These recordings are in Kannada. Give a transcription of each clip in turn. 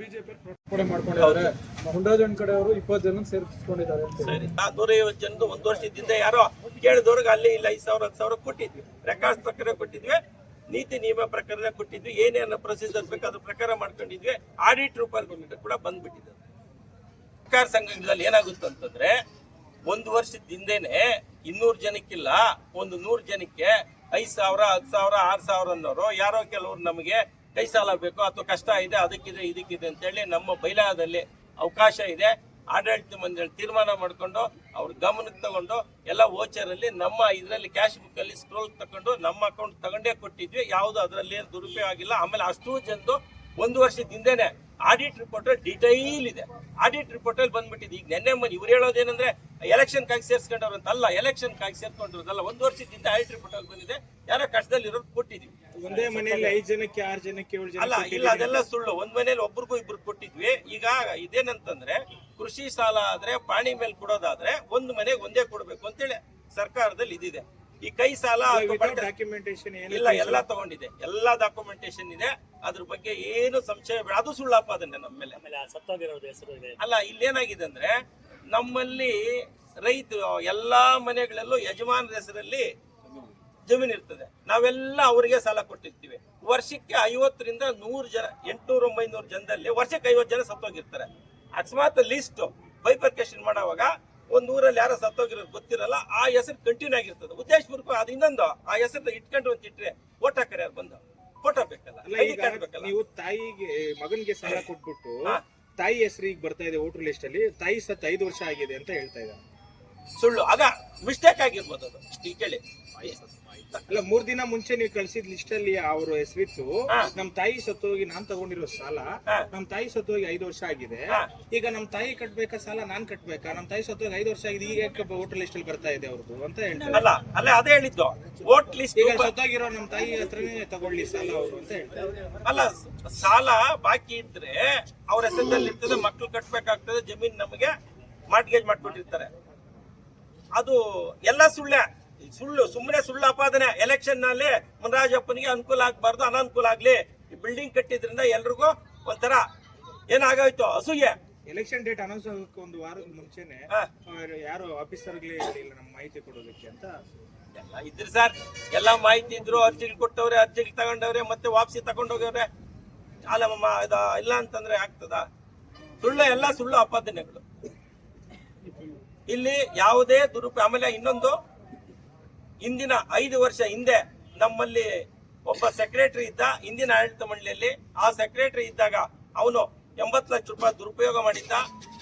ಬಿಜೆಪಿ ಮಾಡ್ಕೊಂಡಿದ್ದಾರೆ. ಹುಂಡಾಜನ್ ಕಡೆ ಅವರು 20 ಜನ ಸೇರಿಸ್ಕೊಂಡಿದ್ದಾರೆ. ಸರಿ, 150 ಜನದ್ದು 1 ವರ್ಷದಿಂದ ಯಾರೋ ಕೇಳಿದವ್ರಿಗೆ ಅಲ್ಲಿ ಇಲ್ಲ 5,000 10,000 ಕೊಟ್ಟಿದ್ವಿ. ರೆಕಾರ್ಡ್ಸ್ ಪ್ರಕಾರ ಕೊಟ್ಟಿದ್ವಿ, ನೀತಿ ನಿಯಮ ಪ್ರಕಾರ ಕೊಟ್ಟಿದ್ವಿ, ಏನೇನು ಪ್ರೊಸೀಜರ್ ಬೇಕು ಅದ್ರ ಪ್ರಕಾರ ಮಾಡ್ಕೊಂಡಿದ್ವಿ. ಆಡಿಟ್ ರೂಪಾಯಿ ಕೂಡ ಬಂದ್ಬಿಟ್ಟಿದೆ. ಸರ್ಕಾರ ಸಂಘಗಳಲ್ಲಿ ಏನಾಗುತ್ತೆ ಅಂತಂದ್ರೆ 1 ವರ್ಷದ ಹಿಂದೆನೆ 200 ಜನಕ್ಕಿಲ್ಲ, ಒಂದು 100 ಜನಕ್ಕೆ 5,000 10,000 6,000 ಅನ್ನೋರು ಯಾರೋ ಕೆಲವರು ನಮಗೆ ಕೈ ಸಾಲ ಬೇಕು ಅಥವಾ ಕಷ್ಟ ಇದೆ ಅದಕ್ಕಿದೆ ಇದಕ್ಕಿದೆ ಅಂತೇಳಿ ನಮ್ಮ ಬೈಲಾದಲ್ಲಿ ಅವಕಾಶ ಇದೆ, ಆಡಳಿತ ಮಂಡಳಿ ತೀರ್ಮಾನ ಮಾಡ್ಕೊಂಡು ಅವ್ರ ಗಮನಕ್ಕೆ ತಗೊಂಡು ಎಲ್ಲ ವೋಚರಲ್ಲಿ ನಮ್ಮ ಇದರಲ್ಲಿ ಕ್ಯಾಶ್ ಬುಕ್ ಅಲ್ಲಿ ಸ್ಕ್ರೋಲ್ ತಗೊಂಡು ನಮ್ಮ ಅಕೌಂಟ್ ತಗೊಂಡೇ ಕೊಟ್ಟಿದ್ವಿ. ಯಾವುದು ಅದರಲ್ಲಿ ದುರುಪಯೋಗ ಆಗಿಲ್ಲ. ಆಮೇಲೆ ಅಷ್ಟು ಜನದ್ದು 1 ವರ್ಷದ ಹಿಂದೆನೆ ಆಡಿಟ್ ರಿಪೋರ್ಟ್ ಡೀಟೈಲ್ ಇದೆ. ಆಡಿಟ್ ರಿಪೋರ್ಟ್ ಅಲ್ಲಿ ಬಂದ್ಬಿಟ್ಟಿದೆ. ಈಗ ನೆನ್ನೆ ಮನೆ ಇವ್ರು ಹೇಳೋದೇನಂದ್ರೆ ಎಲೆಕ್ಷನ್ ಕಾಗಿ ಸೇರ್ಸ್ಕೊಂಡವ್ರು ಅಂತ ಅಲ್ಲ, ಎಲೆಕ್ಷನ್ ಕಾಗಿ ಸೇರ್ಕೊಂಡಿರೋದಲ್ಲ. 1 ವರ್ಷದಿಂದ ಆಡಿಟ್ ರಿಪೋರ್ಟ್ ಅಲ್ಲಿ ಬಂದಿದೆ. ಯಾರೋ ಕಷ್ಟದಲ್ಲಿ ಇರೋದು ಕೊಟ್ಟಿದ್ವಿ. ಒಂದೇ ಮನೆಯಲ್ಲಿ 5 ಜನಕ್ಕೆ 6 ಜನಕ್ಕೆ 7 ಜನ ಅಲ್ಲ, ಇಲ್ಲ ಅದೆಲ್ಲ ಸುಳ್ಳು. ಒಂದ್ ಮನೇಲಿ ಒಬ್ರಿಗೂ ಇಬ್ರು ಕೊಟ್ಟಿದ್ವಿ. ಈಗ ಇದೇನಂತಂದ್ರೆ ಕೃಷಿ ಸಾಲ ಆದ್ರೆ ಪಾಣಿ ಮೇಲೆ ಕೊಡೋದಾದ್ರೆ ಒಂದ್ ಮನೆಗೆ ಒಂದೇ ಕೊಡ್ಬೇಕು ಅಂತೇಳಿ ಸರ್ಕಾರದಲ್ಲಿ ಇದಿದೆ. ಈ ಕೈ ಸಾಲ ಡಾಕ್ಯುಮೆಂಟೇಶನ್ ಇಲ್ಲ, ಎಲ್ಲ ತಗೊಂಡಿದೆ, ಎಲ್ಲ ಡಾಕ್ಯುಮೆಂಟೇಶನ್ ಇದೆ. ಅದ್ರ ಬಗ್ಗೆ ಏನು ಸಂಶಯ ಬೇಡ. ಅದು ಸುಳ್ಳಪ್ಪ ಅದನ್ನೇ ನಮ್ಮ ಮೇಲೆ. ಅಲ್ಲ, ಇಲ್ಲೇನಾಗಿದೆ ಅಂದ್ರೆ ನಮ್ಮಲ್ಲಿ ರೈತರು ಎಲ್ಲಾ ಮನೆಗಳಲ್ಲೂ ಯಜಮಾನರ ಹೆಸರಲ್ಲಿ ಜಮೀನು ಇರ್ತದೆ. ನಾವೆಲ್ಲ ಅವರಿಗೆ ಸಾಲ ಕೊಟ್ಟಿರ್ತೀವಿ. ವರ್ಷಕ್ಕೆ 50 ರಿಂದ 100 ಜನ, 800-900 ಜನದಲ್ಲಿ ವರ್ಷಕ್ಕೆ 50 ಜನ ಸತ್ತೋಗಿರ್ತಾರೆ. ಅಕಸ್ಮಾತ್ ಲಿಸ್ಟ್ ಬೈಫರ್ಕೇಶನ್ ಮಾಡುವಾಗ ಒಂದ್ ಊರಲ್ಲಿ ಯಾರೋ ಸತ್ತೋಗಿರೋದು ಗೊತ್ತಿರಲ್ಲ, ಆ ಹೆಸರು ಕಂಟಿನ್ಯೂ ಆಗಿರ್ತದೆ. ಉದ್ದೇಶಪೂರ್ವಕ ಅದು ಇನ್ನೊಂದು ಆ ಹೆಸರು ಇಟ್ಕೊಂಡು ಅಂತ ಇಟ್ರೆ ಓಟ್ ಹಾಕರೆ ಯಾರು ಬಂದು ಫೋಟೋ ಬೇಕಲ್ಲ, ಐಡಿ ಕಾರ್ಡ್ ಬೇಕಲ್ಲ. ನೀವು ತಾಯಿಗೆ ಮಗನಿಗೆ ಸಾಲ ಕೊಟ್ಬಿಟ್ಟು ತಾಯಿ ಹೆಸರಿಗೆ ಬರ್ತಾ ಇದೆ ವೋಟರ್ ಲಿಸ್ಟ್ ಅಲ್ಲಿ, ತಾಯಿ ಸತ್ತು 5 ವರ್ಷ ಆಗಿದೆ ಅಂತ ಹೇಳ್ತಾ ಇದ್ದಾರೆ. ಸುಳ್ಳು, ಆಗ ಮಿಸ್ಟೇಕ್ ಆಗಿರ್ಬೋದು ಅದು. ಈಗ ಕೇಳಿ, ಅಲ್ಲ 3 ದಿನ ಮುಂಚೆ ನೀವು ಕಳ್ಸಿದ್ ಲಿಸ್ಟ್ ಅಲ್ಲಿ ಅವ್ರ ಹೆಸರಿತ್ತು, ನಮ್ ತಾಯಿ ಸತ್ತೋಗಿ ನಾನ್ ತಗೊಂಡಿರೋ ಸಾಲ, ನಮ್ ತಾಯಿ ಸತ್ತೋಗಿ 5 ವರ್ಷ ಆಗಿದೆ. ಈಗ ನಮ್ ತಾಯಿ ಕಟ್ಬೇಕಾ ಸಾಲ, ನಾನ್ ಕಟ್ಬೇಕಾ? ನಮ್ ತಾಯಿ ಸತ್ತೋಗಿ 5 ವರ್ಷ ಆಗಿದೆ, ಈಗ ವೋಟರ್ ಲಿಸ್ಟ್ ಅಲ್ಲಿ ಬರ್ತಾ ಇದೆ ಅವ್ರದ್ದು ಅಂತ ಹೇಳ್ತಾರೆ. ಅಲ್ಲ, ಅಲ್ಲೇ ಅದೇ ಹೇಳಿದ್ದು ವೋಟ್ ಲಿಸ್ಟ್. ಈಗ ಸತ್ತೋಗಿರೋ ನಮ್ ತಾಯಿ ಹತ್ರನೇ ತಗೊಳ್ಳಿ ಸಾಲ ಅವರು ಅಂತ ಹೇಳ್ತಾರೆ. ಅಲ್ಲ, ಸಾಲ ಬಾಕಿ ಇದ್ರೆ ಅವ್ರ ಹೆಸರಲ್ಲಿ ಇರ್ತದೆ, ಮಕ್ಳು ಕಟ್ಬೇಕಾಗ್ತದೆ, ಜಮೀನ್ ನಮಗೆ ಮಾರ್ಟ್ಗೇಜ್ ಮಾಡ್ಕೊಟ್ಟಿರ್ತಾರೆ. ಅದು ಎಲ್ಲ ಸುಳ್ಳು, ಸುಮ್ಮನೆ ಸುಳ್ಳು ಆಪಾದನೆ. ಎಲೆಕ್ಷನ್ ನಲ್ಲಿ ಮುನರಾಜಪ್ಪನಿಗೆ ಅನುಕೂಲ ಆಗ್ಬಾರ್ದು, ಅನಾನುಕೂಲ ಆಗ್ಲಿ. ಬಿಲ್ಡಿಂಗ್ ಕಟ್ಟಿದ್ರಿಂದ ಎಲ್ರಿಗೂ ಒಂಥರ ಏನಾಗೋಯ್ತು, ಅಸೂಯೆ. ಎಲೆಕ್ಷನ್ ಡೇಟ್ ಅನೌನ್ಸ್ ಆಗೋಕೆ 1 ವಾರದ ಮುಂಚೆನೆ ಯಾರು ಆಫೀಸರ್ಗಳೇ ಹೇಳಿಲ್ಲ ನಮ್ಮ ಮಾಹಿತಿ ಕೊಡೋದಕ್ಕೆ ಅಂತ. ಎಲ್ಲ ಇದ್ರಿ ಸರ್, ಎಲ್ಲ ಮಾಹಿತಿ ಇದ್ರು, ಅರ್ಜಿಗಳು ಕೊಟ್ಟವ್ರೆ, ಅರ್ಜಿಗಳು ತಗೊಂಡವ್ರೆ, ಮತ್ತೆ ವಾಪಸಿ ತಗೊಂಡೋಗ್ಯವ್ರೆ. ಅಲ್ಲಮ್ಮ ಇಲ್ಲ ಅಂತಂದ್ರೆ ಆಗ್ತದ? ಸುಳ್ಳು, ಎಲ್ಲ ಸುಳ್ಳು ಆಪಾದನೆಗಳು. ಇಲ್ಲಿ ಯಾವುದೇ ದುರುಪಯೋಗ. ಆಮೇಲೆ ಇನ್ನೊಂದು, ಹಿಂದಿನ 5 ವರ್ಷ ಹಿಂದೆ ನಮ್ಮಲ್ಲಿ ಒಬ್ಬ ಸೆಕ್ರೆಟರಿ ಇದ್ದ ಹಿಂದಿನ ಆಡಳಿತ ಮಂಡಳಿಯಲ್ಲಿ. ಆ ಸೆಕ್ರೆಟರಿ ಇದ್ದಾಗ ಅವನು 80 ಲಕ್ಷ ರೂಪಾಯಿ ದುರುಪಯೋಗ ಮಾಡಿದ್ದ.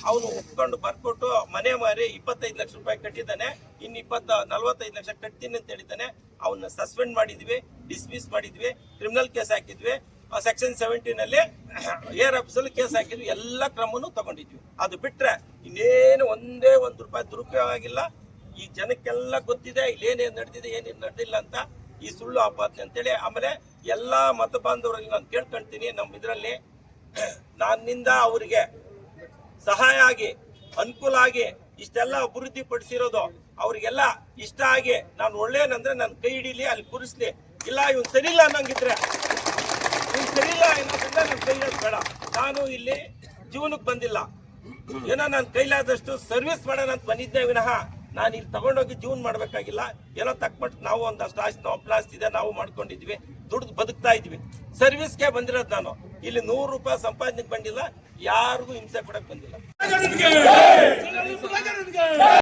ಅವನು ಒಪ್ಕೊಂಡು ಬರ್ಕೊಟ್ಟು ಮನೆ ಮಾರಿ 25 ಲಕ್ಷ ರೂಪಾಯಿ ಕಟ್ಟಿದ್ದಾನೆ. ಇನ್ನು 45 ಲಕ್ಷ ಕಟ್ತೀನಿ ಅಂತ ಹೇಳಿದ್ದಾನೆ. ಅವನ್ನ ಸಸ್ಪೆಂಡ್ ಮಾಡಿದ್ವಿ, ಡಿಸ್ಮಿಸ್ ಮಾಡಿದ್ವಿ, ಕ್ರಿಮಿನಲ್ ಕೇಸ್ ಹಾಕಿದ್ವಿ. ಸೆಕ್ಷನ್ 17 ಅಲ್ಲಿ ಏರ್ ಆಫೀಸಲ್ಲಿ ಕೇಸ್ ಹಾಕಿದ್ವಿ. ಎಲ್ಲ ಕ್ರಮನೂ ತಗೊಂಡಿದ್ವಿ. ಅದು ಬಿಟ್ರೆ ಇನ್ನೇನು ಒಂದೇ 1 ರೂಪಾಯಿ ದುರುಪಯೋಗ ಆಗಿಲ್ಲ. ಈ ಜನಕ್ಕೆಲ್ಲ ಗೊತ್ತಿದೆ ಇಲ್ಲೇನೇನು ನಡೆದಿದೆ, ಏನೇನು ನಡೆದಿಲ್ಲ ಅಂತ. ಈ ಸುಳ್ಳು ಆಪಾದನೆ ಅಂತೇಳಿ. ಆಮೇಲೆ ಎಲ್ಲಾ ಮತ ಬಾಂಧವರಲ್ಲಿ ನಾನು ಕೇಳ್ಕೊಂತೀನಿ, ನಮ್ಮ ಇದರಲ್ಲಿ ನನ್ನಿಂದ ಅವರಿಗೆ ಸಹಾಯ ಆಗಿ ಅನುಕೂಲ ಆಗಿ ಇಷ್ಟೆಲ್ಲ ಅಭಿವೃದ್ಧಿ ಪಡಿಸಿರೋದು ಅವ್ರಿಗೆಲ್ಲ ಇಷ್ಟ ಆಗಿ ನಾನು ಒಳ್ಳೇನಂದ್ರೆ ನನ್ನ ಕೈ ಹಿಡೀಲಿ, ಅಲ್ಲಿ ಕೂರಿಸ್ಲಿ. ಇಲ್ಲ ಇವ್ನು ಸರಿಯಿಲ್ಲ ಅನ್ನಂಗಿದ್ರೆ, ಇವ್ನು ಸರಿಯಿಲ್ಲ ಅನ್ನೋದ್ರಿಂದ ನನ್ನ ಕೈ ಹಿಡಿಯೋದು ಬೇಡ. ನಾನು ಇಲ್ಲಿ ಜೀವನಕ್ಕೆ ಬಂದಿಲ್ಲ, ಏನೋ ನನ್ನ ಕೈಲಾದಷ್ಟು ಸರ್ವಿಸ್ ಮಾಡೋಣ ಅಂತ ಬಂದಿದ್ದೆ ವಿನಃ ನಾನು ಇಲ್ಲಿ ತಗೊಂಡೋಗಿ ಜೀವನ ಮಾಡ್ಬೇಕಾಗಿಲ್ಲ. ಏನೋ ತಕ್ಕಮಟ್ಟು ನಾವು ಒಂದಷ್ಟು ಆಸ್ತಿ, ನಾವು ಪ್ಲಾಸ್ಟ್ ಇದೆ, ನಾವು ಮಾಡ್ಕೊಂಡಿದ್ವಿ, ದುಡ್ದು ಬದುಕ್ತಾ ಇದ್ವಿ. ಸರ್ವಿಸ್ಗೆ ಬಂದಿರೋದು ನಾನು. ಇಲ್ಲಿ 100 ರೂಪಾಯಿ ಸಂಪಾದನೆಗೆ ಬಂದಿಲ್ಲ, ಯಾರಿಗೂ ಹಿಂಸೆ ಕೊಡಕ್ ಬಂದಿಲ್ಲ.